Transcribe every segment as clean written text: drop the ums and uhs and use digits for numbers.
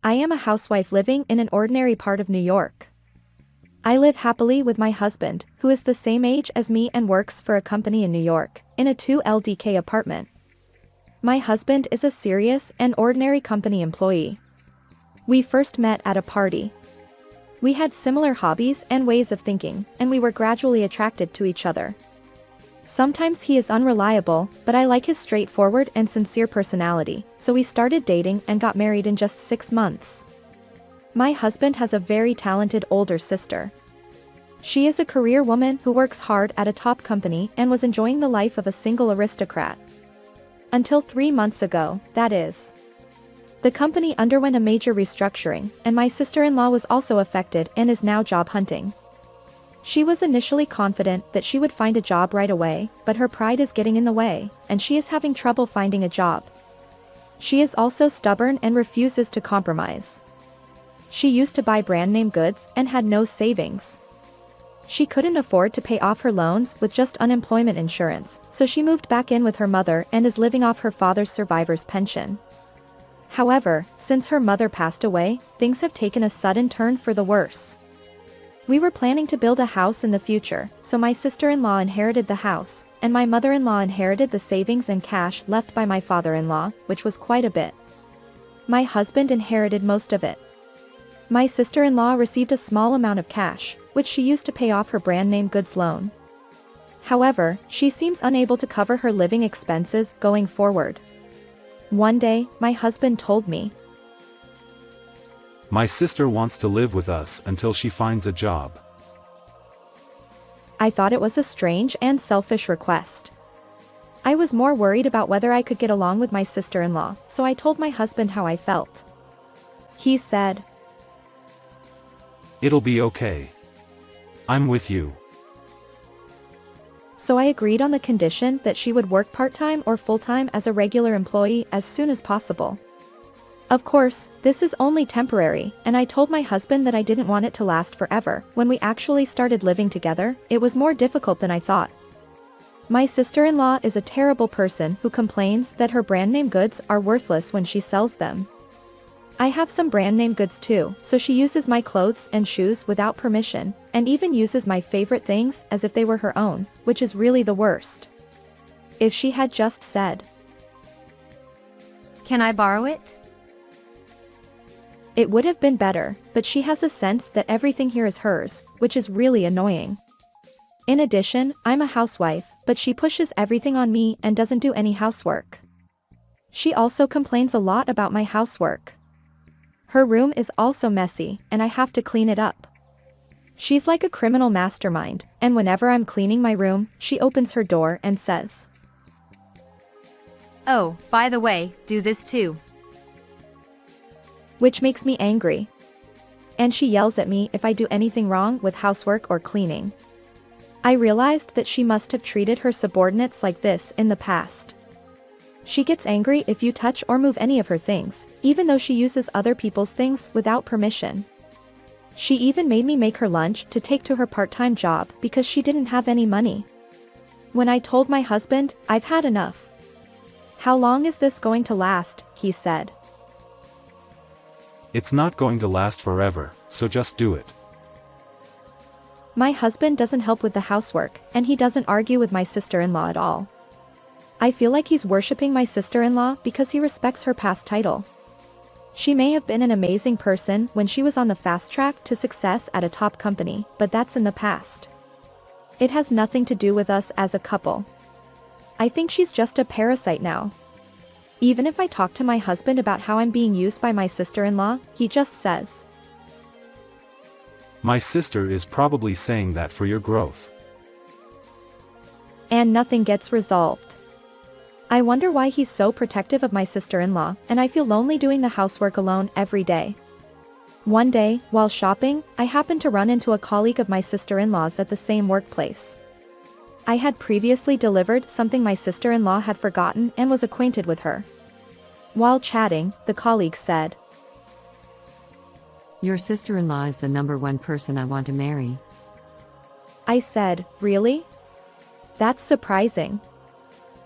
I am a housewife living in an ordinary part of New York. I live happily with my husband, who is the same age as me and works for a company in New York, in a 2 LDK apartment. My husband is a serious and ordinary company employee. We first met at a party. We had similar hobbies and ways of thinking, and we were gradually attracted to each other. Sometimes he is unreliable, but I like his straightforward and sincere personality, so we started dating and got married in just 6 months. My husband has a very talented older sister. She is a career woman who works hard at a top company and was enjoying the life of a single aristocrat. Until 3 months ago, that is. The company underwent a major restructuring, and my sister-in-law was also affected and is now job hunting. She was initially confident that she would find a job right away, but her pride is getting in the way, and she is having trouble finding a job. She is also stubborn and refuses to compromise. She used to buy brand name goods and had no savings. She couldn't afford to pay off her loans with just unemployment insurance, so she moved back in with her mother and is living off her father's survivor's pension. However, since her mother passed away, things have taken a sudden turn for the worse. We were planning to build a house in the future, so my sister-in-law inherited the house, and my mother-in-law inherited the savings and cash left by my father-in-law, which was quite a bit. My husband inherited most of it. My sister-in-law received a small amount of cash, which she used to pay off her brand name goods loan. However, she seems unable to cover her living expenses going forward. One day, my husband told me, "My sister wants to live with us until she finds a job." I thought it was a strange and selfish request. I was more worried about whether I could get along with my sister-in-law, so I told my husband how I felt. He said, "It'll be okay. I'm with you." So I agreed on the condition that she would work part-time or full-time as a regular employee as soon as possible. Of course, this is only temporary, and I told my husband that I didn't want it to last forever. When we actually started living together, it was more difficult than I thought. My sister-in-law is a terrible person who complains that her brand name goods are worthless when she sells them. I have some brand name goods too, so she uses my clothes and shoes without permission, and even uses my favorite things as if they were her own, which is really the worst. If she had just said, "Can I borrow it?" it would have been better, but she has a sense that everything here is hers, which is really annoying. In addition, I'm a housewife, but she pushes everything on me and doesn't do any housework. She also complains a lot about my housework. Her room is also messy, and I have to clean it up. She's like a criminal mastermind, and whenever I'm cleaning my room, she opens her door and says, "Oh, by the way, do this too." Which makes me angry. And she yells at me if I do anything wrong with housework or cleaning. I realized that she must have treated her subordinates like this in the past. She gets angry if you touch or move any of her things, even though she uses other people's things without permission. She even made me make her lunch to take to her part-time job because she didn't have any money. When I told my husband, I've had enough. "How long is this going to last?" he said. "It's not going to last forever, so just do it." My husband doesn't help with the housework, and he doesn't argue with my sister-in-law at all. I feel like he's worshipping my sister-in-law because he respects her past title. She may have been an amazing person when she was on the fast track to success at a top company, but that's in the past. It has nothing to do with us as a couple. I think she's just a parasite now. Even if I talk to my husband about how I'm being used by my sister-in-law, he just says, "My sister is probably saying that for your growth." And nothing gets resolved. I wonder why he's so protective of my sister-in-law, and I feel lonely doing the housework alone every day. One day, while shopping, I happened to run into a colleague of my sister-in-law's at the same workplace. I had previously delivered something my sister-in-law had forgotten and was acquainted with her. While chatting, the colleague said, "Your sister-in-law is the #1 person I want to marry." I said, "Really? That's surprising.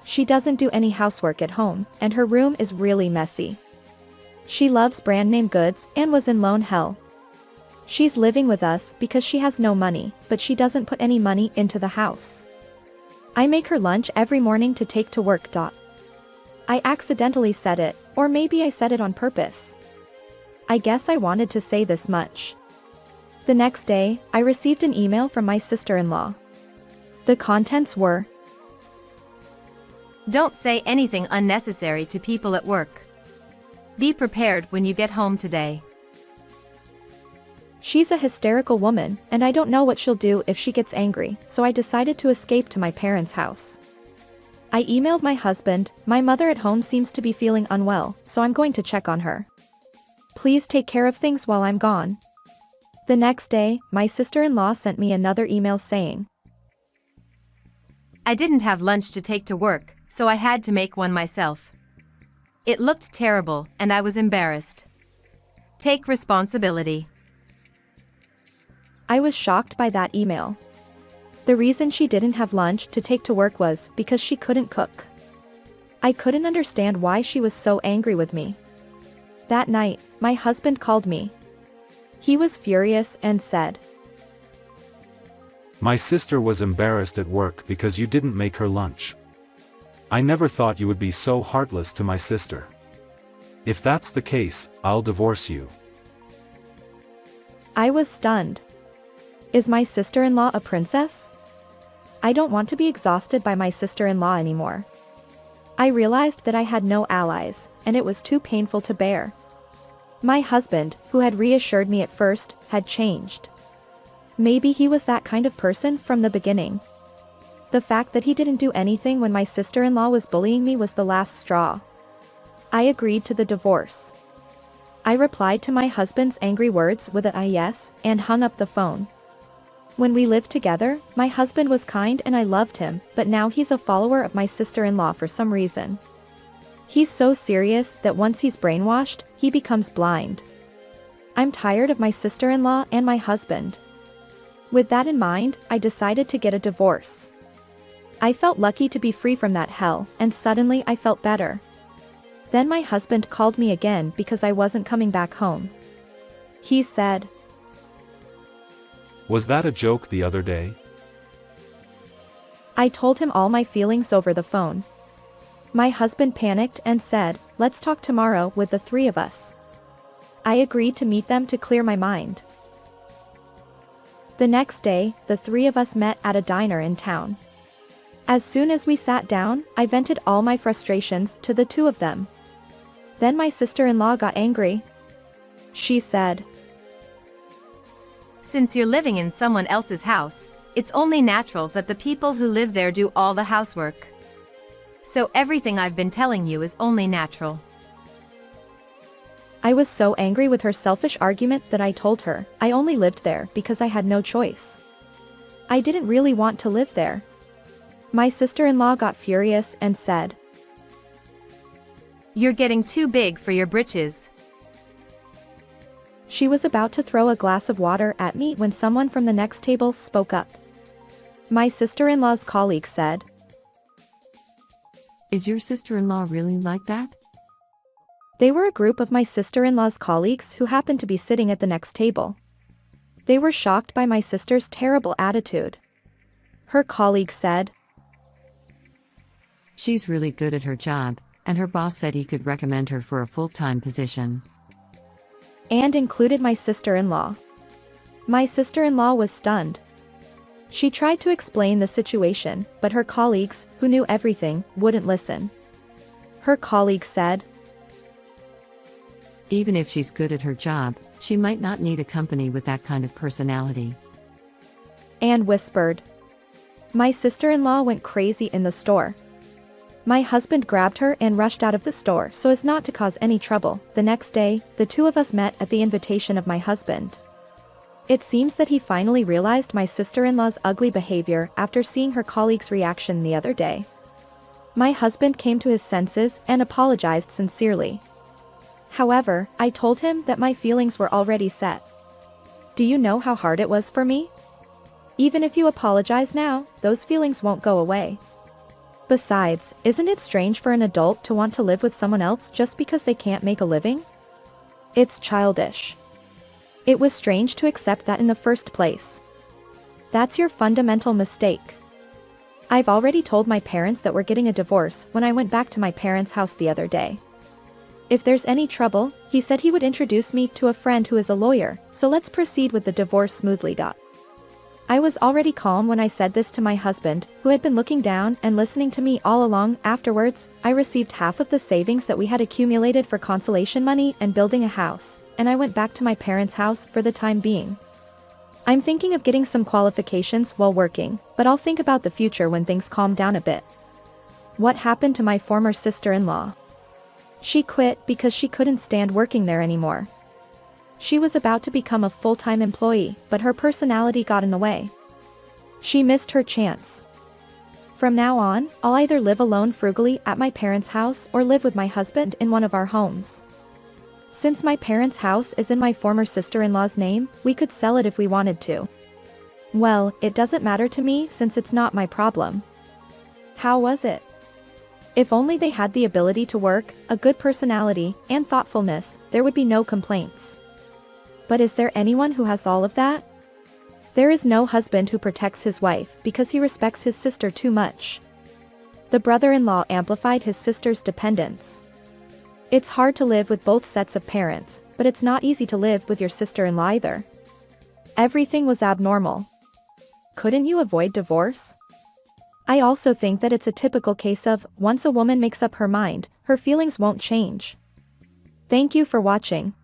She doesn't do any housework at home, and her room is really messy." She loves brand name goods and was in loan hell. She's living with us because she has no money, but she doesn't put any money into the house. I make her lunch every morning to take to work. I accidentally said it, or maybe I said it on purpose. I guess I wanted to say this much. The next day, I received an email from my sister-in-law. The contents were, Don't say anything unnecessary to people at work. Be prepared when you get home today. She's a hysterical woman, and I don't know what she'll do if she gets angry, so I decided to escape to my parents' house. I emailed my husband. My mother at home seems to be feeling unwell, so I'm going to check on her. Please take care of things while I'm gone. The next day, my sister-in-law sent me another email saying, I didn't have lunch to take to work, so I had to make one myself. It looked terrible, and I was embarrassed. Take responsibility. I was shocked by that email. The reason she didn't have lunch to take to work was because she couldn't cook. I couldn't understand why she was so angry with me. That night, my husband called me. He was furious and said, My sister was embarrassed at work because you didn't make her lunch. I never thought you would be so heartless to my sister. If that's the case, I'll divorce you. I was stunned. Is my sister-in-law a princess? I don't want to be exhausted by my sister-in-law anymore. I realized that I had no allies, and it was too painful to bear. My husband, who had reassured me at first, had changed. Maybe he was that kind of person from the beginning. The fact that he didn't do anything when my sister-in-law was bullying me was the last straw. I agreed to the divorce. I replied to my husband's angry words with a yes, and hung up the phone. When we lived together, my husband was kind and I loved him, but now he's a follower of my sister-in-law for some reason. He's so serious that once he's brainwashed, he becomes blind. I'm tired of my sister-in-law and my husband. With that in mind, I decided to get a divorce. I felt lucky to be free from that hell, and suddenly I felt better. Then my husband called me again because I wasn't coming back home. He said, Was that a joke the other day? I told him all my feelings over the phone. My husband panicked and said, Let's talk tomorrow with the three of us. I agreed to meet them to clear my mind. The next day, the three of us met at a diner in town. As soon as we sat down, I vented all my frustrations to the two of them. Then my sister-in-law got angry. She said, Since you're living in someone else's house, it's only natural that the people who live there do all the housework. So everything I've been telling you is only natural. I was so angry with her selfish argument that I told her I only lived there because I had no choice. I didn't really want to live there. My sister-in-law got furious and said, You're getting too big for your britches. She was about to throw a glass of water at me when someone from the next table spoke up. My sister-in-law's colleague said, Is your sister-in-law really like that? They were a group of my sister-in-law's colleagues who happened to be sitting at the next table. They were shocked by my sister's terrible attitude. Her colleague said, She's really good at her job, and her boss said he could recommend her for a full-time position. And included my sister-in-law. My sister-in-law was stunned. She tried to explain the situation, but her colleagues, who knew everything, wouldn't listen. Her colleague said, Even if she's good at her job, she might not need a company with that kind of personality. and whispered. My sister-in-law went crazy in the store. My husband grabbed her and rushed out of the store so as not to cause any trouble. The next day, the two of us met at the invitation of my husband. It seems that he finally realized my sister-in-law's ugly behavior after seeing her colleague's reaction the other day. My husband came to his senses and apologized sincerely. However, I told him that my feelings were already set. Do you know how hard it was for me? Even if you apologize now, those feelings won't go away. Besides, isn't it strange for an adult to want to live with someone else just because they can't make a living? It's childish. It was strange to accept that in the first place. That's your fundamental mistake. I've already told my parents that we're getting a divorce when I went back to my parents' house the other day. If there's any trouble, he said he would introduce me to a friend who is a lawyer, so let's proceed with the divorce smoothly. I was already calm when I said this to my husband, who had been looking down and listening to me all along. Afterwards, I received half of the savings that we had accumulated for consolation money and building a house, and I went back to my parents' house for the time being. I'm thinking of getting some qualifications while working, but I'll think about the future when things calm down a bit. What happened to my former sister-in-law? She quit because she couldn't stand working there anymore. She was about to become a full-time employee, but her personality got in the way. She missed her chance. From now on, I'll either live alone frugally at my parents' house or live with my husband in one of our homes. Since my parents' house is in my former sister-in-law's name, we could sell it if we wanted to. Well, it doesn't matter to me since it's not my problem. How was it? If only they had the ability to work, a good personality, and thoughtfulness, there would be no complaints. But is there anyone who has all of that? There is no husband who protects his wife because he respects his sister too much. The brother-in-law amplified his sister's dependence. It's hard to live with both sets of parents, but it's not easy to live with your sister-in-law either. Everything was abnormal. Couldn't you avoid divorce? I also think that it's a typical case of, once a woman makes up her mind, her feelings won't change. Thank you for watching.